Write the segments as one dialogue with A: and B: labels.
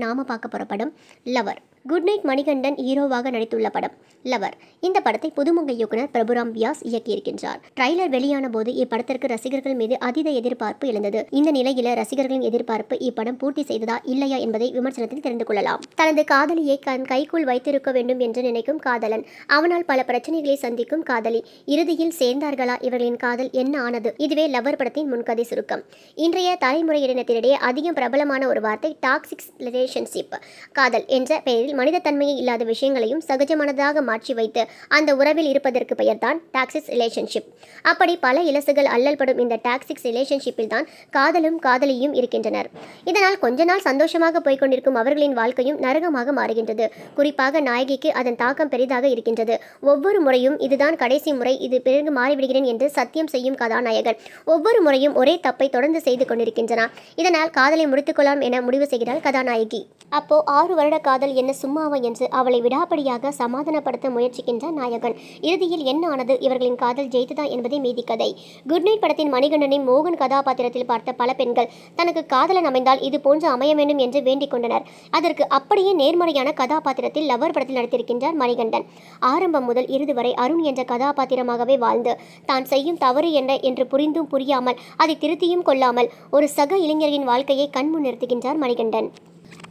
A: நாம பார்க்க போகிற படம் லவர். குட் நைட் மணிகண்டன் ஹீரோவாக நடித்துள்ள படம் லவர். இந்த படத்தை புதுமுக இயக்குனர் பிரபுராம் வியாஸ் இயக்கியிருக்கின்றார். ட்ரைலர் வெளியான போது இப்படத்திற்கு ரசிகர்கள் மீது அதீத எதிர்பார்ப்பு எழுந்தது. இந்த நிலையில ரசிகர்களின் எதிர்பார்ப்பு இப்படம் பூர்த்தி செய்ததா இல்லையா என்பதை விமர்சனத்தில் தெரிந்து கொள்ளலாம். தனது காதலியை கைக்குள் வைத்திருக்க வேண்டும் என்று நினைக்கும் காதலன், அவனால் பல பிரச்சனைகளை சந்திக்கும் காதலி, இறுதியில் சேர்ந்தார்களா? இவர்களின் காதல் என்ன ஆனது? இதுவே லவர் படத்தின் முன்கதை சுருக்கம். இன்றைய தலைமுறையினரிடையே அதிகம் பிரபலமான ஒரு வார்த்தை டாக்ஸிக் ரிலேஷன்ஷிப். காதல் என்ற பெயரில் மனித தன்மையை இல்லாத விஷயங்களையும் சகஜமானதாக மாற்றி வைத்து அந்த உறவில் இருப்பதற்கு பெயர்தான் டாக்ஸிக் ரிலேஷன்ஷிப். அப்படி பல இலசுகள் அல்லல்படும் இந்த டாக்ஸிக் ரிலேஷன்ஷிப்பில் தான் காதலும் காதலியும் இருக்கின்றனர். இதனால் கொஞ்ச நாள் சந்தோஷமாக போய்கொண்டிருக்கும் அவர்களின் வாழ்க்கையும் நரகமாக மாறுகின்றது. குறிப்பாக நாயகிக்கு அதன் தாக்கம் பெரிதாக இருக்கின்றது. ஒவ்வொரு முறையும் இதுதான் கடைசி முறை, இது பிறகு மாறிவிடுகிறேன் என்று சத்தியம் செய்யும் கதாநாயகன் ஒவ்வொரு முறையும் ஒரே தப்பை தொடர்ந்து செய்து கொண்டிருக்கின்றனர். இதனால் காதலை முடித்துக்கொள்ளலாம் என முடிவு செய்கிறார் கதாநாயகி. அப்போ 6 வருட காதல் என்ன சும்மாவா என்று அவளை விடாப்படியாக சமாதானப்படுத்த முயற்சிக்கின்ற நாயகன். இறுதியில் என்ன ஆனது? இவர்களின் காதல் ஜெயித்ததா என்பதே மீதி கதை. குட் நைட் படத்தின் மணிகண்டனை மோகன் கதாபாத்திரத்தில் பார்த்த பல பெண்கள் தனக்கு காதலன் அமைந்தால் இது போன்று அமைய வேண்டும் என்று வேண்டிக் கொண்டனர். அதற்கு அப்படியே நேர்மறையான கதாபாத்திரத்தில் லவர் படத்தில் நடித்திருக்கின்றார் மணிகண்டன். ஆரம்பம் முதல் இறுதி வரை அருண் என்ற கதாபாத்திரமாகவே வாழ்ந்து தான் செய்யும் தவறு என்ன என்று புரிந்தும் புரியாமல் அதை திருத்தியும் கொள்ளாமல் ஒரு சக இளைஞரின் வாழ்க்கையை கண்முன் நிறுத்துகின்றார் மணிகண்டன்.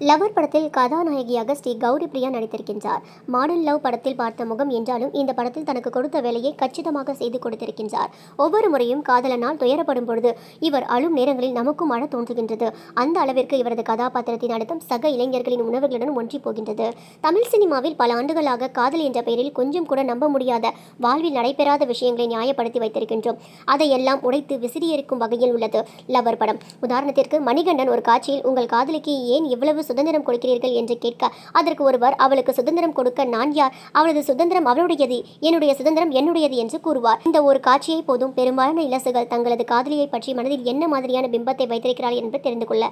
A: லவர் படத்தில் கதாநாயகியாக ஸ்ரீ கௌரி பிரியா நடித்திருக்கின்றார். மாடல் லவ் படத்தில் பார்த்த முகம் என்றாலும் இந்த படத்தில் தனக்கு கொடுத்த வேலையை கச்சிதமாக செய்து கொடுத்திருக்கின்றார். ஒவ்வொரு முறையும் காதலனால் துயரப்படும் பொழுது இவர் அழும் நேரங்களில் நமக்கும் அழ தோன்றுகின்றது. அந்த அளவிற்கு இவரது கதாபாத்திரத்தின் அழுத்தம் சக இளைஞர்களின் உணர்வுகளுடன் ஒன்றி போகின்றது. தமிழ் சினிமாவில் பல ஆண்டுகளாக காதல் என்ற பெயரில் கொஞ்சம் கூட நம்ப முடியாத, வாழ்வில் நடைபெறாத விஷயங்களை நியாயப்படுத்தி வைத்திருக்கின்றோம். அதையெல்லாம் உடைத்து விசிறியெறிக்கும் வகையில் உள்ளது லவர் படம். உதாரணத்திற்கு, மணிகண்டன் ஒரு காட்சியில் உங்கள் காதலிக்கு ஏன் இவ்வளவு சுதந்திரம் கொடுக்கிறீர்கள் என்று கேட்க, அதற்கு ஒருவர் அவளுக்கு சுதந்திரம் கொடுக்க நான் யார்? அவளது சுதந்திரம் அவளுடையது, என்னுடைய சுதந்திரம் என்னுடையது என்று கூறுவார். இந்த ஒரு காட்சியை போதும் பெரும்பாலான இளசுகள் தங்களது காதலியை பற்றி மனதில் என்ன மாதிரியான பிம்பத்தை வைத்திருக்கிறார்கள் என்று தெரிந்து கொள்ள.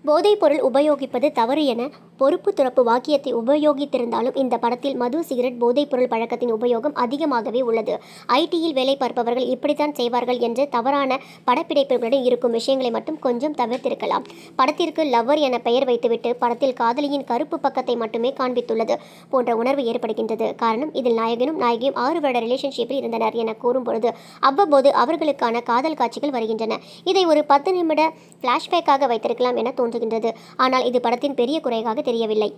A: போதைப் பொருள் உபயோகிப்பது தவறு என பொறுப்பு துறப்பு வாக்கியத்தை உபயோகித்திருந்தாலும் இந்த படத்தில் மது, சிகரெட், போதைப் பொருள் பழக்கத்தின் உபயோகம் அதிகமாகவே உள்ளது. ஐடியில் வேலை பார்ப்பவர்கள் இப்படித்தான் செய்வார்கள் என்று தவறான படப்பிடிப்புகளுடன் இருக்கும் விஷயங்களை மட்டும் கொஞ்சம் தவிர்த்திருக்கலாம். படத்திற்கு லவர் என பெயர் வைத்துவிட்டு படத்தில் காதலியின் கருப்பு பக்கத்தை மட்டுமே காண்பித்துள்ளது போன்ற உணர்வு ஏற்படுகின்றது. காரணம், இதில் நாயகனும் நாயகியும் 6 வருட ரிலேஷன்ஷிப்பில் இருந்தனர் என கூறும் பொழுது அவ்வப்போது அவர்களுக்கான காதல் காட்சிகள் வருகின்றன. இதை ஒரு 10 நிமிட பிளாஷ்பேக்காக வைத்திருக்கலாம் என தோன்றுகின்றது. ஆனால் இது படத்தின் பெரிய குறையாக தெரியவில்லை.